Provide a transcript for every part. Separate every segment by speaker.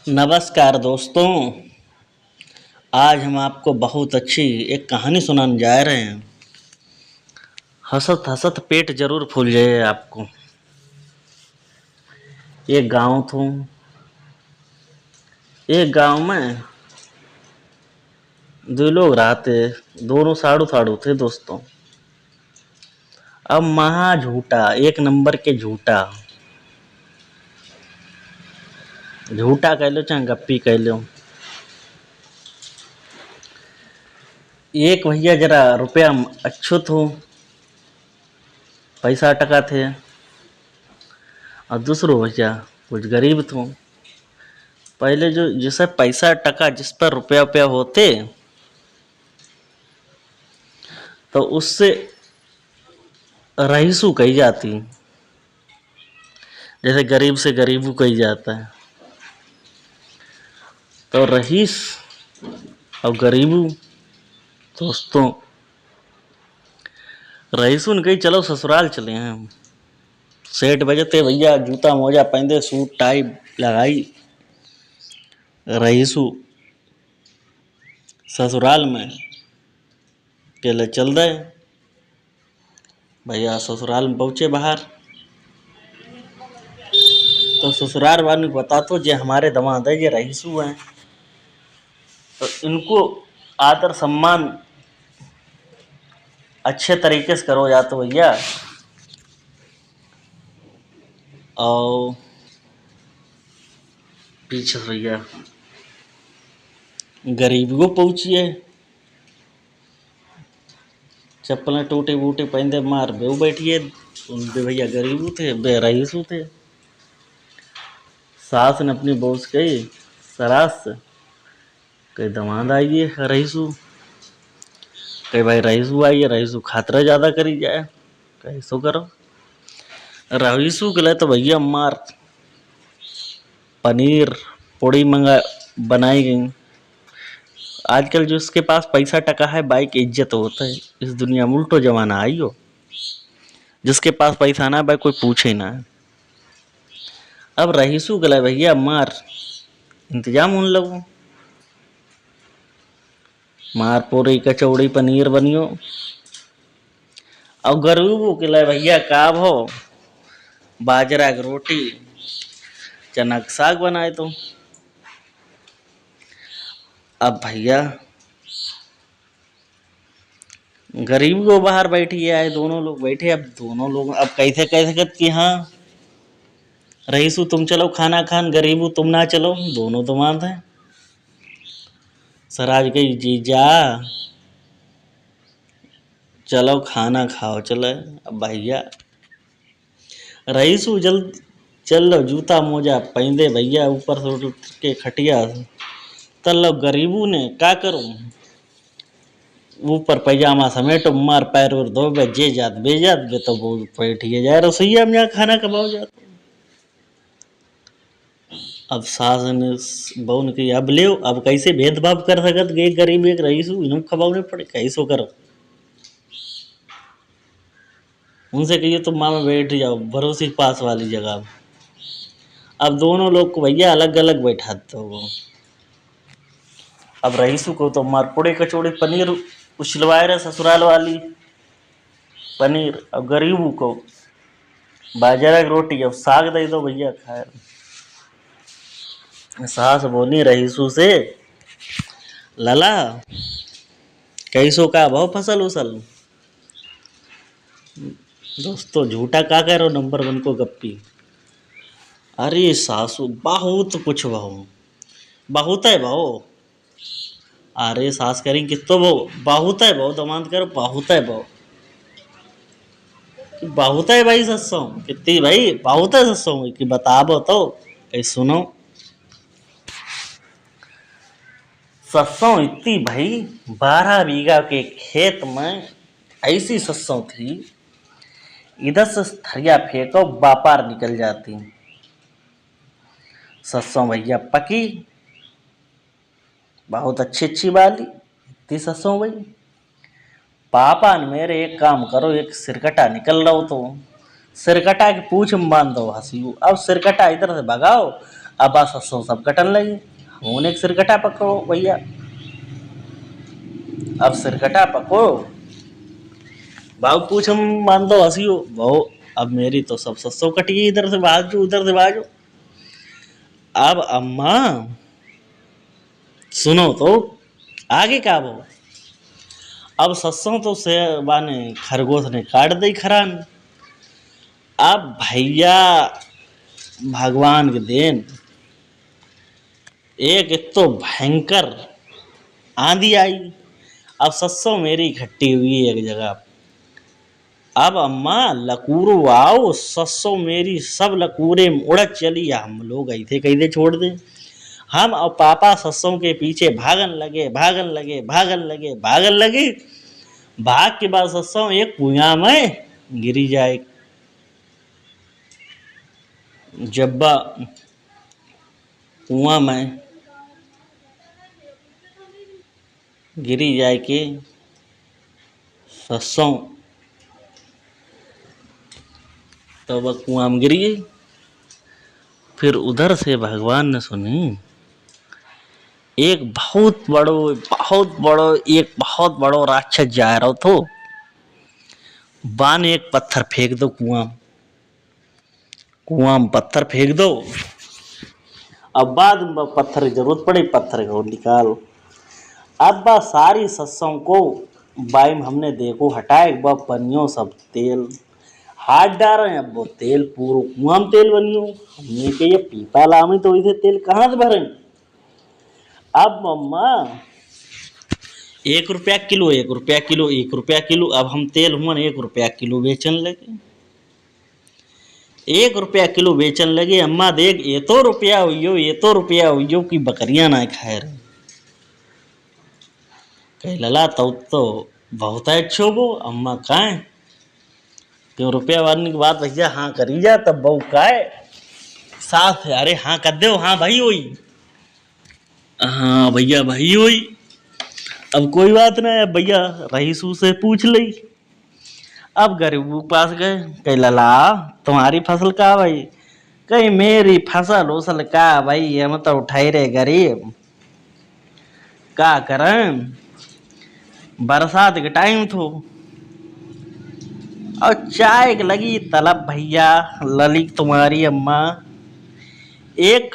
Speaker 1: नमस्कार दोस्तों। आज हम आपको बहुत अच्छी एक कहानी सुनाने जा रहे हैं। हंसत हंसत पेट जरूर फूल जाए आपको। एक गांव था। एक गांव में दो लोग रहते। दोनों साड़ू साड़ू थे दोस्तों। अब महा झूठा, एक नंबर के झूठा। झूठा कह लो चाहे गप्पी कह लो। एक भैया जरा रुपया अच्छो थो, पैसा टका थे। और दूसरो भैया कुछ गरीब थो। पहले जो जिसे पैसा टका, जिस पर रुपया रुपया होते, तो उससे रईसू कही जाती। जैसे गरीब से गरीबू कही जाता है। तो रईस और गरीबू दोस्तों, रईसू ने कही चलो ससुराल चले हैं हम। सेठ बजते भैया जूता मोजा पहनते, सूट टाई लगाई। रईसू ससुराल में के लिए चल दे। भैया ससुराल में पहुंचे बाहर, तो ससुराल वाले बता तो जे हमारे दामाद है, ये रईसू हैं, तो इनको आदर सम्मान अच्छे तरीके से करो या तो भैया। और पीछे से भैया गरीब को पहुंचिए, चप्पलें टूटे बूटे पहनते मार बेऊ बैठिए। उनके भैया गरीबू थे, बे रईसू थे। सास ने अपनी बहू से कही, सरास से कही दामाद आइए रईसू। कही भाई रईसू आइए, रईसू खातरा ज्यादा करी जाए। कही सो करो। रईसू के लिए तो भैया मार पनीर पूड़ी बनाई गई। आजकल जो इसके पास पैसा टका है, बाइक इज्जत होता है। इस दुनिया में उल्टो जमाना आई हो। जिसके पास पैसा ना भाई कोई पूछे ना। अब रईसू के लिए भैया मार इंतजाम उन लोगों। मार पूरी कचौड़ी पनीर बनियो। और गरीबों के लिए भैया का भो बाजरा की रोटी चना का साग बनाए। तो अब भैया गरीब को बाहर बैठी आए, दोनों लोग बैठे। अब दोनों लोग अब कैसे कैसे कर कि हाँ रईसू तुम चलो खाना खान, गरीबू तुम ना चलो। दोनों तो मान हैं। सराज कही जीजा चलो खाना खाओ चले। अब भैया रईसू जल्द चल लो, जूता मोजा पहनदे भैया ऊपर से उठ के खटिया तल लो। गरीबू ने क्या करूं, ऊपर पैजामा समेटो, मार पैर और धो बे जे जात बेजात बे, तो वो बैठिए जाए रसोईया में यहाँ खाना कमाओ जाते। अब सास ने बहू ने कही अब ले, अब कैसे भेदभाव कर सकत, एक गरीब एक रईसू, इन्हों खबाने पड़े कैसो करो। उनसे कहिए तुम माँ में बैठ जाओ भरोसे के पास वाली जगह। अब दोनों लोग को भैया अलग अलग बैठाते हो। अब रईसू को तो मार पुड़े कचौड़ी पनीर उछलवाए रहे ससुराल वाली पनीर। अब गरीबू को बाजरा की रोटी अब साग दे दो भैया खाए। सास बोली रईसू से, लला कैसो का भाव फसल उसल। दोस्तों झूठा का कह रहे हो, नंबर 1 को गप्पी। अरे सासू बहुत कुछ भाव, बहुत है भाव। अरे सास करें कितो भाव, बहुत है भाव। दमाद करो बहुत है भाव, बहुत है भाई सत्सों कितनी भाई, बहुत है सत्सों कि बताबो तो कहीं सुनो। सत्सों इतनी भाई 12 बीघा के खेत में ऐसी सत्सों थी, इधर से थरिया फेंको बापार निकल जाती। सत्सों भैया पकी बहुत अच्छी अच्छी वाली इतनी सत्सों भाई। पापा ने मेरे एक काम करो, एक सिरकटा निकल रहा हो तो सिरकटा की पूछ में बांध दो हंसी। अब सिरकटा इधर से भगाओ, अब आ सत्सों सब कटन लगे। हमने एक सिरकटा पकड़ो भैया, अब सिरकटा पकड़ो। बाबू पूछ हम मान दो हंसियो बहु, अब मेरी तो सब सत्सों कट गई, इधर से बाजू उधर से बाजू। अब अम्मा सुनो तो आगे का वो, अब सत्सों तो से बाने खरगोश ने काट दी खरान। अब भैया भगवान के देन एक तो भयंकर आंधी आई। अब सत्सों मेरी इकट्ठी हुई एक जगह। अब अम्मा लकूरो आओ, सत्सों मेरी सब लकूरे उड़ चली। हम लोग गए थे कहीं दे छोड़ दे। हम और पापा सत्सों के पीछे भागन लगे भागन लगे भागन लगे भागन लगे। भाग के बाद सत्सों एक कुआं में गिरी जाए। जब्बा कुआं में गिरी जाए के सत्सों तो वह कुआं में गिर गई। फिर उधर से भगवान ने सुनी एक बहुत बड़ो राक्षस जा रहा थो। बान एक पत्थर फेंक दो कुआं में पत्थर फेंक दो। अब बाद में पत्थर की जरूरत पड़े पत्थर को निकाल। अब बा सारी सत्सों को बाइम हमने देखो हटाए, वह बनियो सब तेल हाथ डाल रहे हैं। अब वो तेल पूरा कुआं में तेल बनियो। हमने के ये पीपा लामी तो इसे तेल कहाँ से भरें। अब मम्मा 1 रुपया किलो 1 रुपया किलो 1 रुपया किलो। अब हम तेल हुआ 1 रुपया किलो बेचन लगे। 1 रुपया किलो बेचन लगे। अम्मा देख ये तो रुपया हुई की बकरियां ना खाए रहे। कह लला तो बहुत है अच्छो वो। अम्मा खाए क्यों रुपया वारने की बात भैया हाँ करी जा तब बहु काए साथ है। अरे हाँ कर दो, हाँ भाई हुई, हाँ भैया भाई हुई। अब कोई बात ना है भैया रईसू से पूछ ली। अब गरीबू पास गए, कह लला तुम्हारी फसल का भाई। कहीं मेरी फसल उसल का भाई, हम तो उठाई रहे गरीब का करें। बरसात के टाइम थो और चाय की लगी तलब भैया। लली तुम्हारी अम्मा एक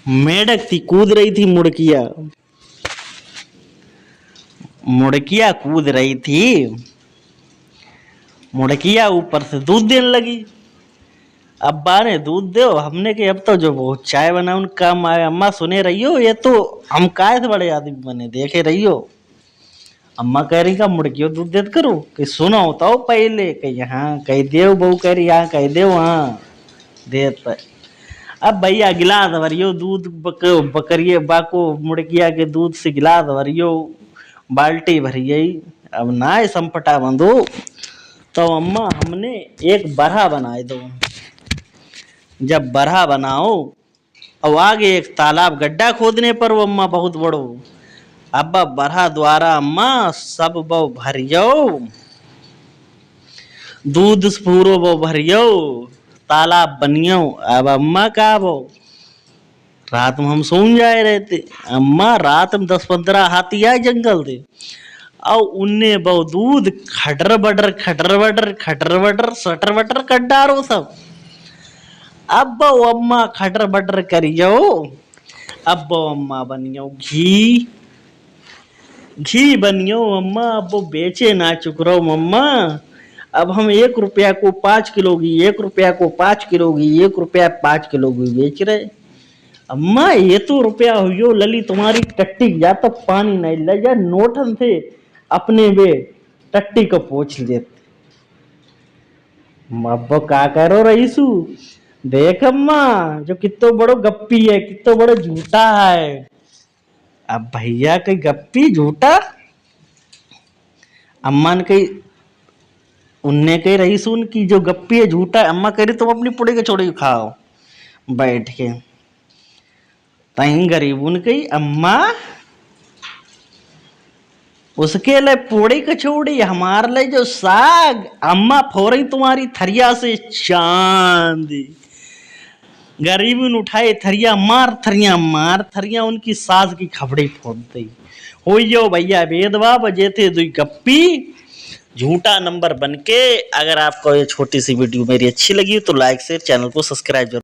Speaker 1: मेढक थी कूद रही थी, मुड़किया कूद रही थी। मुड़किया ऊपर से दूध देने लगी। अब्बा ने दूध दो, हमने के अब तो जो वो चाय बना उनका काम आए। अम्मा सुने रही हो ये तो हम काय से बड़े आदमी बने देखे रही हो। अम्मा कह रही का मुड़कियों दूध देत करो कि सुनो होता हो पहले कि यहाँ कह देव। बहू कह रही यहाँ कह देव हाँ देत। अब भैया गिलास भरियो दूध बकरिए बाको मुड़किया के दूध से गिलास भरियो बाल्टी भरिए। अब ना संपटा बंधो तो अम्मा हमने एक बरहा बनाए दो। जब बरहा बनाओ अब आगे एक तालाब गड्ढा खोदने पर वो अम्मा बहुत बड़ो। अब बरहा द्वारा अम्मा सब वो भरियो दूध पूरो वो भरियो तालाब बनियो। अब अम्मा का वो रात में हम सोन जाए रहते। अम्मा रात में 10-15 हाथी आए जंगल थे और उनने बहु दूध खटर बटर सटर बटर कर डारो सब। अब बहु अम्मा खटर बटर करियो। अब बहु अम्मा बनियो घी बनियो अम्मा। अब वो बेचे ना चुक रहो मम्मा। अब हम 1 रुपया को 5 किलो घी 1 रुपया को 5 किलो घी 1 रुपया 5 किलो घी बेच रहे। अम्मा ये तो रुपया हुई लली तुम्हारी टट्टी जा तो पानी नहीं ले जा नोटन थे अपने वे टट्टी को पोछ लेते। अब का करो रईसू देख अम्मा जो कितो बड़ो गप्पी है कितो बड़ो झूठा है। अब भैया कई गप्पी झूठा अम्मा ने कही उनने कही रईसू की जो गप्पी है झूठा। अम्मा कह रही तुम अपनी पुड़ी के छोड़ी खाओ बैठ के। तहीं गरीब उन कही अम्मा उसके लिए पूड़ी कचौड़ी हमारे लिए जो साग। अम्मा फोड़ी तुम्हारी थरिया से चांद। गरीबी ने उठाए थरिया मार थरिया उनकी सास की खपड़ी फोड़ दी। हो यो भैया भेदभाव बजे थे दुई गप्पी झूठा नंबर बनके। अगर आपको ये छोटी सी वीडियो मेरी अच्छी लगी तो लाइक शेयर चैनल को सब्सक्राइब जरूर।